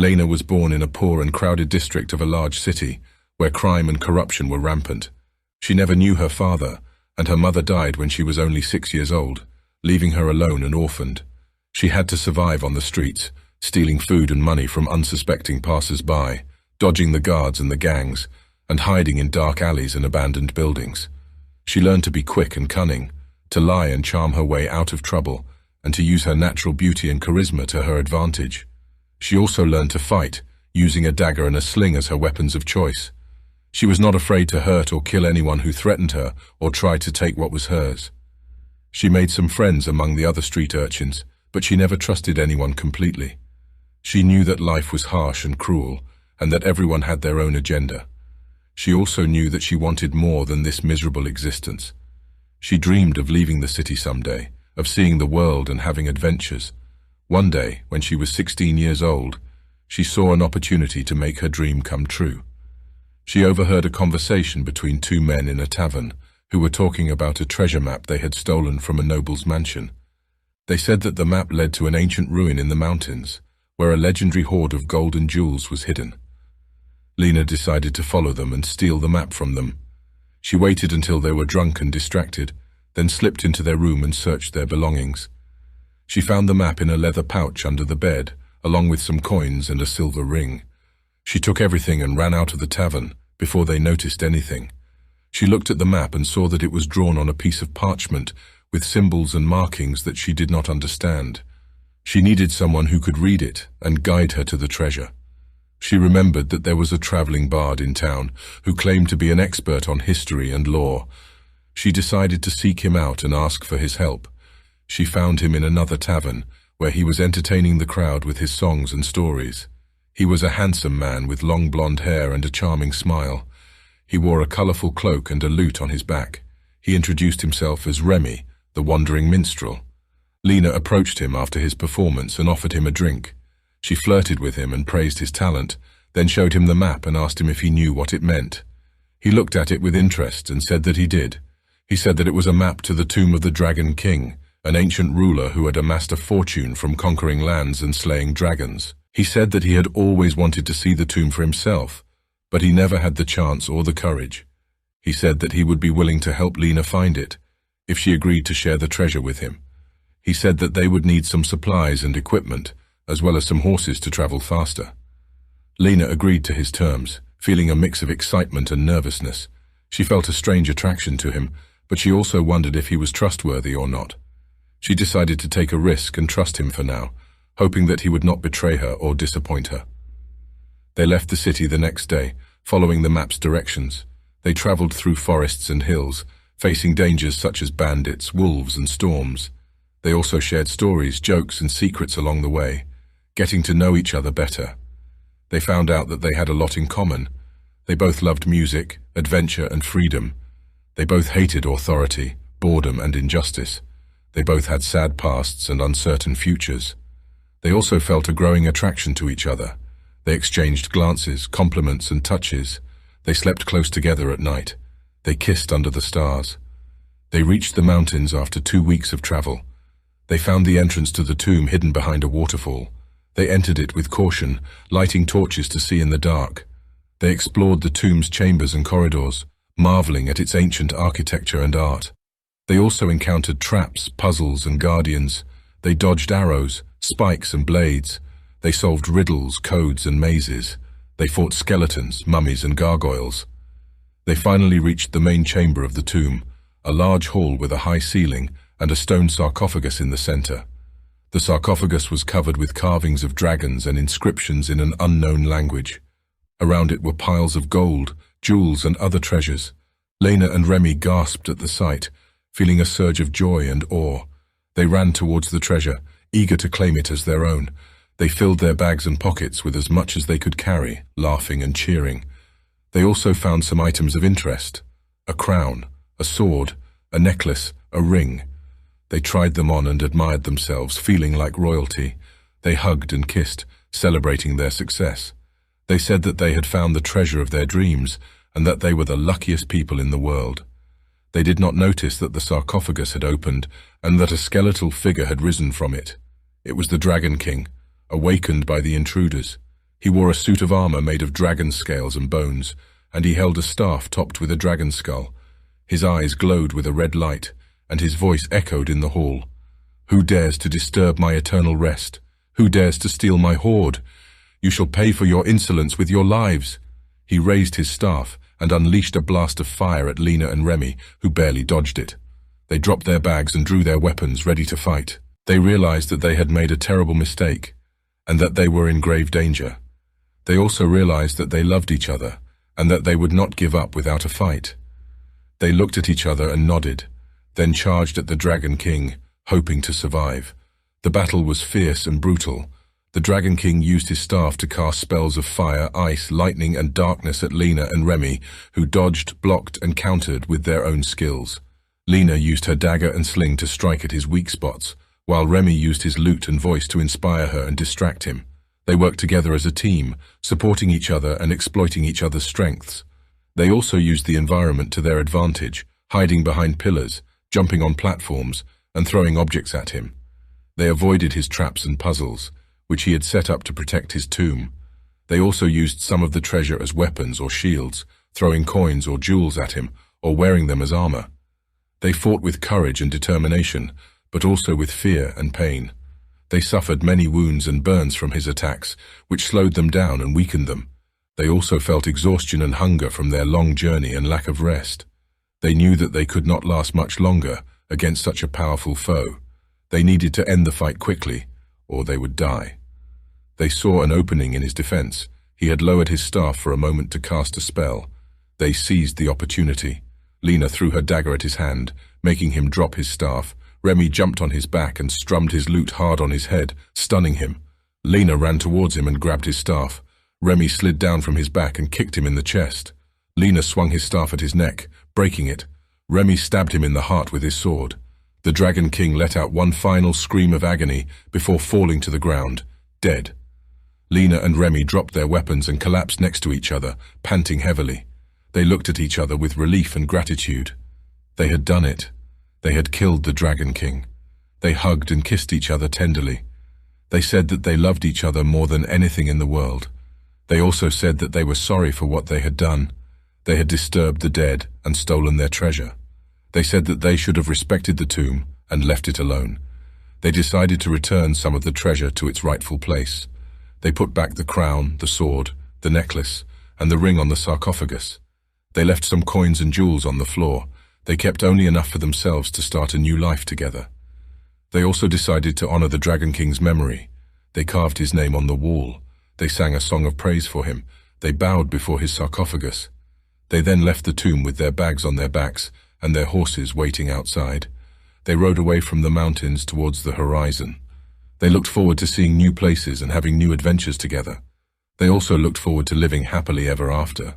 Lena was born in a poor and crowded district of a large city, where crime and corruption were rampant. She never knew her father, and her mother died when she was only 6 years old, leaving her alone and orphaned. She had to survive on the streets, stealing food and money from unsuspecting passers-by, dodging the guards and the gangs, and hiding in dark alleys and abandoned buildings. She learned to be quick and cunning, to lie and charm her way out of trouble, and to use her natural beauty and charisma to her advantage. She also learned to fight, using a dagger and a sling as her weapons of choice. She was not afraid to hurt or kill anyone who threatened her or tried to take what was hers. She made some friends among the other street urchins, but she never trusted anyone completely. She knew that life was harsh and cruel, and that everyone had their own agenda. She also knew that she wanted more than this miserable existence. She dreamed of leaving the city someday, of seeing the world and having adventures. One day, when she was 16 years old, she saw an opportunity to make her dream come true. She overheard a conversation between two men in a tavern who were talking about a treasure map they had stolen from a noble's mansion. They said that the map led to an ancient ruin in the mountains, where a legendary hoard of gold and jewels was hidden. Lena decided to follow them and steal the map from them. She waited until they were drunk and distracted, then slipped into their room and searched their belongings. She found the map in a leather pouch under the bed, along with some coins and a silver ring. She took everything and ran out of the tavern before they noticed anything. She looked at the map and saw that it was drawn on a piece of parchment with symbols and markings that she did not understand. She needed someone who could read it and guide her to the treasure. She remembered that there was a traveling bard in town who claimed to be an expert on history and lore. She decided to seek him out and ask for his help. She found him in another tavern, where he was entertaining the crowd with his songs and stories. He was a handsome man with long blonde hair and a charming smile. He wore a colorful cloak and a lute on his back. He introduced himself as Remy, the wandering minstrel. Lena approached him after his performance and offered him a drink. She flirted with him and praised his talent, then showed him the map and asked him if he knew what it meant. He looked at it with interest and said that he did. He said that it was a map to the tomb of the Dragon King, an ancient ruler who had amassed a fortune from conquering lands and slaying dragons. He said that he had always wanted to see the tomb for himself, but he never had the chance or the courage. He said that he would be willing to help Lena find it, if she agreed to share the treasure with him. He said that they would need some supplies and equipment, as well as some horses to travel faster. Lena agreed to his terms, feeling a mix of excitement and nervousness. She felt a strange attraction to him, but she also wondered if he was trustworthy or not. She decided to take a risk and trust him for now, hoping that he would not betray her or disappoint her. They left the city the next day, following the map's directions. They traveled through forests and hills, facing dangers such as bandits, wolves, and storms. They also shared stories, jokes, and secrets along the way, getting to know each other better. They found out that they had a lot in common. They both loved music, adventure, and freedom. They both hated authority, boredom, and injustice. They both had sad pasts and uncertain futures. They also felt a growing attraction to each other. They exchanged glances, compliments, and touches. They slept close together at night. They kissed under the stars. They reached the mountains after 2 weeks of travel. They found the entrance to the tomb hidden behind a waterfall. They entered it with caution, lighting torches to see in the dark. They explored the tomb's chambers and corridors, marveling at its ancient architecture and art. They also encountered traps, puzzles, and guardians. They dodged arrows, spikes, and blades. They solved riddles, codes, and mazes. They fought skeletons, mummies, and gargoyles. They finally reached the main chamber of the tomb, a large hall with a high ceiling and a stone sarcophagus in the center. The sarcophagus was covered with carvings of dragons and inscriptions in an unknown language. Around it were piles of gold, jewels, and other treasures. Lena and Remy gasped at the sight, feeling a surge of joy and awe. They ran towards the treasure, eager to claim it as their own. They filled their bags and pockets with as much as they could carry, laughing and cheering. They also found some items of interest: a crown, a sword, a necklace, a ring. They tried them on and admired themselves, feeling like royalty. They hugged and kissed, celebrating their success. They said that they had found the treasure of their dreams and that they were the luckiest people in the world. They did not notice that the sarcophagus had opened and that a skeletal figure had risen from it. It was the Dragon King, awakened by the intruders. He wore a suit of armor made of dragon scales and bones, and he held a staff topped with a dragon skull. His eyes glowed with a red light, and his voice echoed in the hall. "Who dares to disturb my eternal rest? Who dares to steal my hoard? You shall pay for your insolence with your lives." He raised his staff and unleashed a blast of fire at Lena and Remy, who barely dodged it. They dropped their bags and drew their weapons, ready to fight. They realized that they had made a terrible mistake, and that they were in grave danger. They also realized that they loved each other, and that they would not give up without a fight. They looked at each other and nodded, then charged at the Dragon King, hoping to survive. The battle was fierce and brutal. The Dragon King used his staff to cast spells of fire, ice, lightning, and darkness at Lena and Remy, who dodged, blocked, and countered with their own skills. Lena used her dagger and sling to strike at his weak spots, while Remy used his lute and voice to inspire her and distract him. They worked together as a team, supporting each other and exploiting each other's strengths. They also used the environment to their advantage, hiding behind pillars, jumping on platforms, and throwing objects at him. They avoided his traps and puzzles, which he had set up to protect his tomb. They also used some of the treasure as weapons or shields, throwing coins or jewels at him, or wearing them as armor. They fought with courage and determination, but also with fear and pain. They suffered many wounds and burns from his attacks, which slowed them down and weakened them. They also felt exhaustion and hunger from their long journey and lack of rest. They knew that they could not last much longer against such a powerful foe. They needed to end the fight quickly, or they would die. They saw an opening in his defense. He had lowered his staff for a moment to cast a spell. They seized the opportunity. Lena threw her dagger at his hand, making him drop his staff. Remy jumped on his back and strummed his lute hard on his head, stunning him. Lena ran towards him and grabbed his staff. Remy slid down from his back and kicked him in the chest. Lena swung his staff at his neck, breaking it. Remy stabbed him in the heart with his sword. The Dragon King let out one final scream of agony before falling to the ground, dead. Lena and Remy dropped their weapons and collapsed next to each other, panting heavily. They looked at each other with relief and gratitude. They had done it. They had killed the Dragon King. They hugged and kissed each other tenderly. They said that they loved each other more than anything in the world. They also said that they were sorry for what they had done. They had disturbed the dead and stolen their treasure. They said that they should have respected the tomb and left it alone. They decided to return some of the treasure to its rightful place. They put back the crown, the sword, the necklace, and the ring on the sarcophagus. They left some coins and jewels on the floor. They kept only enough for themselves to start a new life together. They also decided to honor the Dragon King's memory. They carved his name on the wall. They sang a song of praise for him. They bowed before his sarcophagus. They then left the tomb with their bags on their backs and their horses waiting outside. They rode away from the mountains towards the horizon. They looked forward to seeing new places and having new adventures together. They also looked forward to living happily ever after.